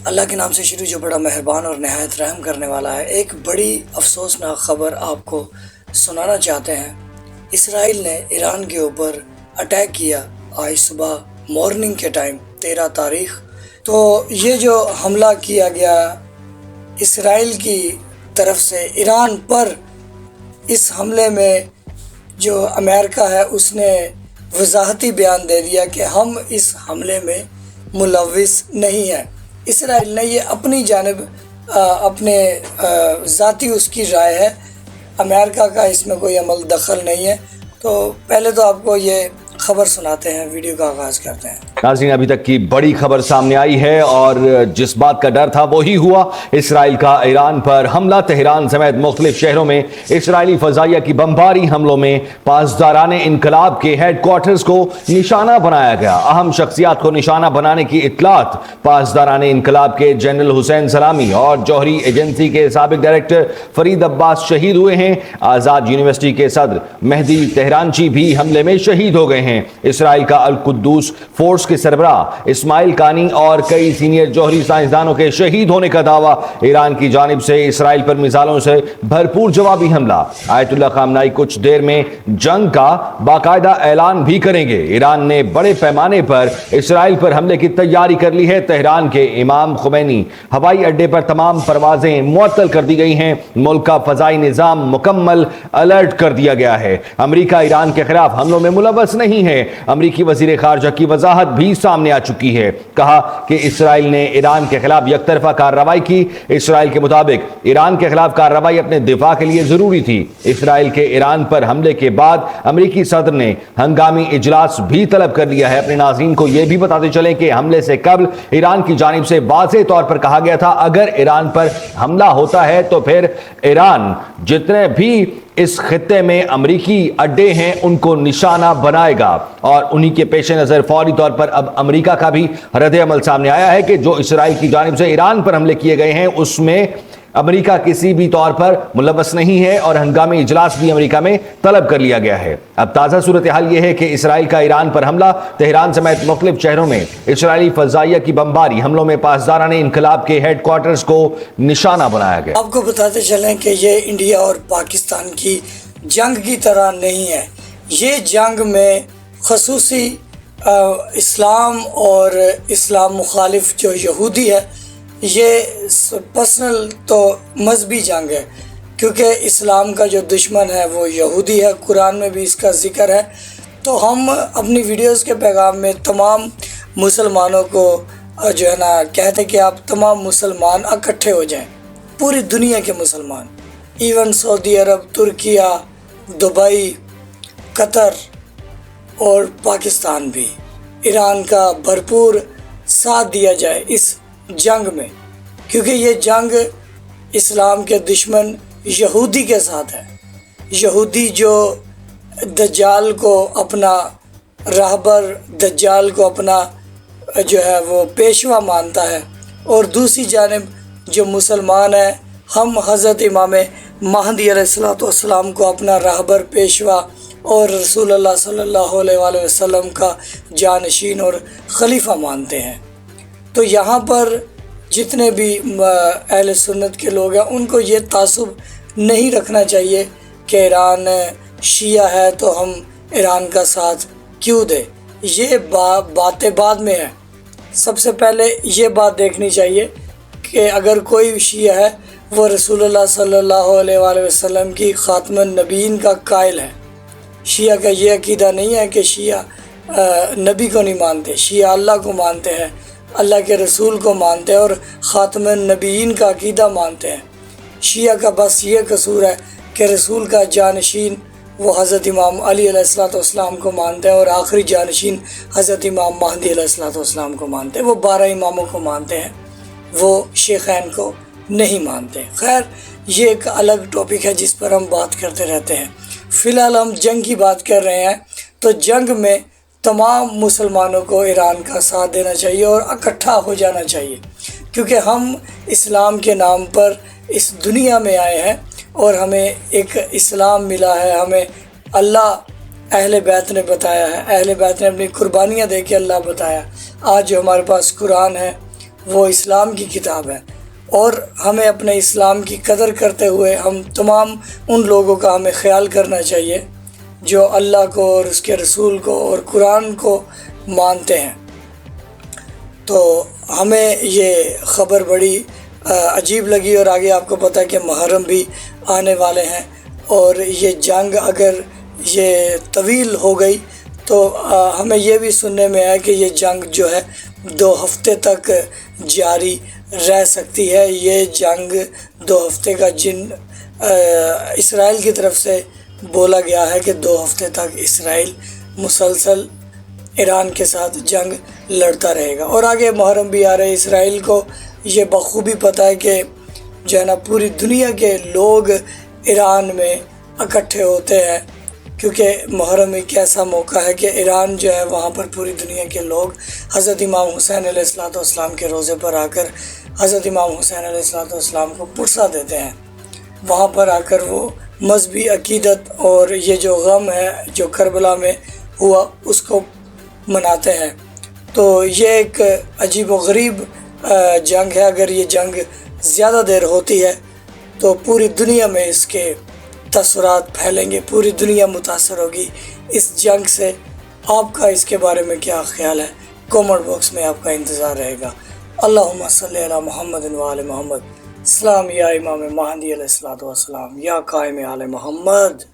اللہ کے نام سے شروع جو بڑا مہربان اور نہایت رحم کرنے والا ہے۔ ایک بڑی افسوسناک خبر آپ کو سنانا چاہتے ہیں۔ اسرائیل نے ایران کے اوپر اٹیک کیا آج صبح مارننگ کے ٹائم 13 تاریخ۔ تو یہ جو حملہ کیا گیا اسرائیل کی طرف سے ایران پر، اس حملے میں جو امریکہ ہے اس نے وضاحتی بیان دے دیا کہ ہم اس حملے میں ملوث نہیں ہیں۔ اسرائیل نے یہ اپنی جانب اپنے ذاتی اس کی رائے ہے، امریکہ کا اس میں کوئی عمل دخل نہیں ہے۔ تو پہلے تو آپ کو یہ خبر سناتے ہیں، ویڈیو کا آغاز کرتے ہیں۔ ناظرین، ابھی تک کی بڑی خبر سامنے آئی ہے اور جس بات کا ڈر تھا وہی ہوا۔ اسرائیل کا ایران پر حملہ، تہران سمیت مختلف شہروں میں اسرائیلی فضائیہ کی بمباری حملوں میں پاسداران انقلاب کے ہیڈ کوارٹرز کو نشانہ بنایا گیا۔ اہم شخصیات کو نشانہ بنانے کی اطلاعات پاسداران انقلاب کے جنرل حسین سلامی اور جوہری ایجنسی کے سابق ڈائریکٹر فرید عباس شہید ہوئے ہیں۔ آزاد یونیورسٹی کے صدر مہدی تہرانچی بھی حملے میں شہید ہو گئے ہیں۔ اسرائیل کا القدس فورس کے سربراہ اسماعیل کانی اور کئی سینئر جوہری سائنسدانوں کے شہید ہونے کا دعویٰ۔ ایران کی جانب سے اسرائیل پر میزائلوں سے بھرپور جوابی حملہ۔ آیت اللہ خامنائی کچھ دیر میں جنگ کا باقاعدہ اعلان بھی کریں گے۔ ایران نے بڑے پیمانے پر اسرائیل پر حملے کی تیاری کر لی ہے۔ تہران کے امام خمینی ہوائی اڈے پر تمام پروازیں معطل کر دی گئی ہیں۔ ملک کا فضائی نظام مکمل الرٹ کر دیا گیا ہے۔ امریکہ ایران کے خلاف حملوں میں ملوث نہیں ہے۔ امریکی وزیر خارجہ کی وضاحت بھی سامنے آ چکی ہے۔ کہا کہ اسرائیل نے ایران کے خلاف یک طرفہ کارروائی کی۔ اسرائیل کے مطابق ایران کے خلاف کارروائی اپنے دفاع کے لیے ضروری تھی۔ اسرائیل کے ایران پر حملے کے بعد امریکی صدر نے ہنگامی اجلاس بھی طلب کر لیا ہے۔ اپنے ناظرین کو یہ بھی بتاتے چلیں کہ حملے سے قبل ایران کی جانب سے واضح طور پر کہا گیا تھا اگر ایران پر حملہ ہوتا ہے تو پھر ایران جتنے بھی اس خطے میں امریکی اڈے ہیں ان کو نشانہ بنائے گا، اور انہی کے پیش نظر فوری طور پر اب امریکہ کا بھی رد عمل سامنے آیا ہے کہ جو اسرائیل کی جانب سے ایران پر حملے کیے گئے ہیں اس میں امریکہ کسی بھی طور پر ملوث نہیں ہے، اور ہنگامی اجلاس بھی امریکہ میں طلب کر لیا گیا ہے۔ اب تازہ صورتحال یہ ہے کہ اسرائیل کا ایران پر حملہ، تہران سمیت مختلف شہروں میں اسرائیلی فضائیہ کی بمباری حملوں میں پاسداران انقلاب کے ہیڈ کوارٹرز کو نشانہ بنایا گیا۔ آپ کو بتاتے چلیں کہ یہ انڈیا اور پاکستان کی جنگ کی طرح نہیں ہے۔ یہ جنگ میں خصوصی اسلام اور اسلام مخالف جو یہودی ہے، یہ پرسنل تو مذہبی جنگ ہے، کیونکہ اسلام کا جو دشمن ہے وہ یہودی ہے، قرآن میں بھی اس کا ذکر ہے۔ تو ہم اپنی ویڈیوز کے پیغام میں تمام مسلمانوں کو جو ہے نا کہتے ہیں کہ آپ تمام مسلمان اکٹھے ہو جائیں، پوری دنیا کے مسلمان، ایون سعودی عرب، ترکیہ، دبئی، قطر اور پاکستان بھی، ایران کا بھرپور ساتھ دیا جائے اس جنگ میں، کیونکہ یہ جنگ اسلام کے دشمن یہودی کے ساتھ ہے۔ یہودی جو دجال کو اپنا راہبر، دجال کو اپنا جو ہے وہ پیشوا مانتا ہے، اور دوسری جانب جو مسلمان ہیں، ہم حضرت امام مہدی علیہ السلام کو اپنا راہبر، پیشوا اور رسول اللہ صلی اللہ علیہ وآلہ وسلم کا جانشین اور خلیفہ مانتے ہیں۔ تو یہاں پر جتنے بھی اہل سنت کے لوگ ہیں ان کو یہ تعصب نہیں رکھنا چاہیے کہ ایران شیعہ ہے تو ہم ایران کا ساتھ کیوں دیں۔ یہ باتیں بعد میں ہیں۔ سب سے پہلے یہ بات دیکھنی چاہیے کہ اگر کوئی شیعہ ہے وہ رسول اللہ صلی اللہ علیہ وآلہ وسلم کی خاتم النبیین کا قائل ہے۔ شیعہ کا یہ عقیدہ نہیں ہے کہ شیعہ نبی کو نہیں مانتے، شیعہ اللہ کو مانتے ہیں، اللہ کے رسول کو مانتے ہیں اور خاتم النبیین کا عقیدہ مانتے ہیں۔ شیعہ کا بس یہ قصور ہے کہ رسول کا جانشین وہ حضرت امام علی علیہ السلام کو مانتے ہیں، اور آخری جانشین حضرت امام مہدی علیہ السلام کو مانتے ہیں۔ وہ 12 اماموں کو مانتے ہیں، وہ شیخین کو نہیں مانتے۔ خیر، یہ ایک الگ ٹاپک ہے جس پر ہم بات کرتے رہتے ہیں۔ فی الحال ہم جنگ کی بات کر رہے ہیں، تو جنگ میں تمام مسلمانوں کو ایران کا ساتھ دینا چاہیے اور اکٹھا ہو جانا چاہیے، کیونکہ ہم اسلام کے نام پر اس دنیا میں آئے ہیں اور ہمیں ایک اسلام ملا ہے، ہمیں اللہ اہل بیت نے بتایا ہے، اہل بیت نے اپنی قربانیاں دے کے اللہ بتایا۔ آج جو ہمارے پاس قرآن ہے وہ اسلام کی کتاب ہے، اور ہمیں اپنے اسلام کی قدر کرتے ہوئے ہم تمام ان لوگوں کا ہمیں خیال کرنا چاہیے جو اللہ کو اور اس کے رسول کو اور قرآن کو مانتے ہیں۔ تو ہمیں یہ خبر بڑی عجیب لگی، اور آگے آپ کو پتہ ہے کہ محرم بھی آنے والے ہیں، اور یہ جنگ اگر یہ طویل ہو گئی تو ہمیں یہ بھی سننے میں آیا کہ یہ جنگ جو ہے 2 ہفتے تک جاری رہ سکتی ہے۔ یہ جنگ 2 ہفتے کا اسرائیل کی طرف سے بولا گیا ہے کہ 2 ہفتے تک اسرائیل مسلسل ایران کے ساتھ جنگ لڑتا رہے گا۔ اور آگے محرم بھی آ رہے، اسرائیل کو یہ بخوبی پتہ ہے کہ جو ہے نا پوری دنیا کے لوگ ایران میں اکٹھے ہوتے ہیں، کیونکہ محرم ایک ایسا موقع ہے کہ ایران جو ہے وہاں پر پوری دنیا کے لوگ حضرت امام حسین علیہ السلام کے روضے پر آ کر حضرت امام حسین علیہ السلام کو پرسہ دیتے ہیں۔ وہاں پر آ کر وہ مذہبی عقیدت اور یہ جو غم ہے جو کربلا میں ہوا اس کو مناتے ہیں۔ تو یہ ایک عجیب و غریب جنگ ہے۔ اگر یہ جنگ زیادہ دیر ہوتی ہے تو پوری دنیا میں اس کے تاثرات پھیلیں گے، پوری دنیا متاثر ہوگی اس جنگ سے۔ آپ کا اس کے بارے میں کیا خیال ہے؟ کومنٹ باکس میں آپ کا انتظار رہے گا۔ اللہم صلی علی محمد و آل محمد۔ سلام یا امام مہدی علیہ السلام یا قائم آل محمد۔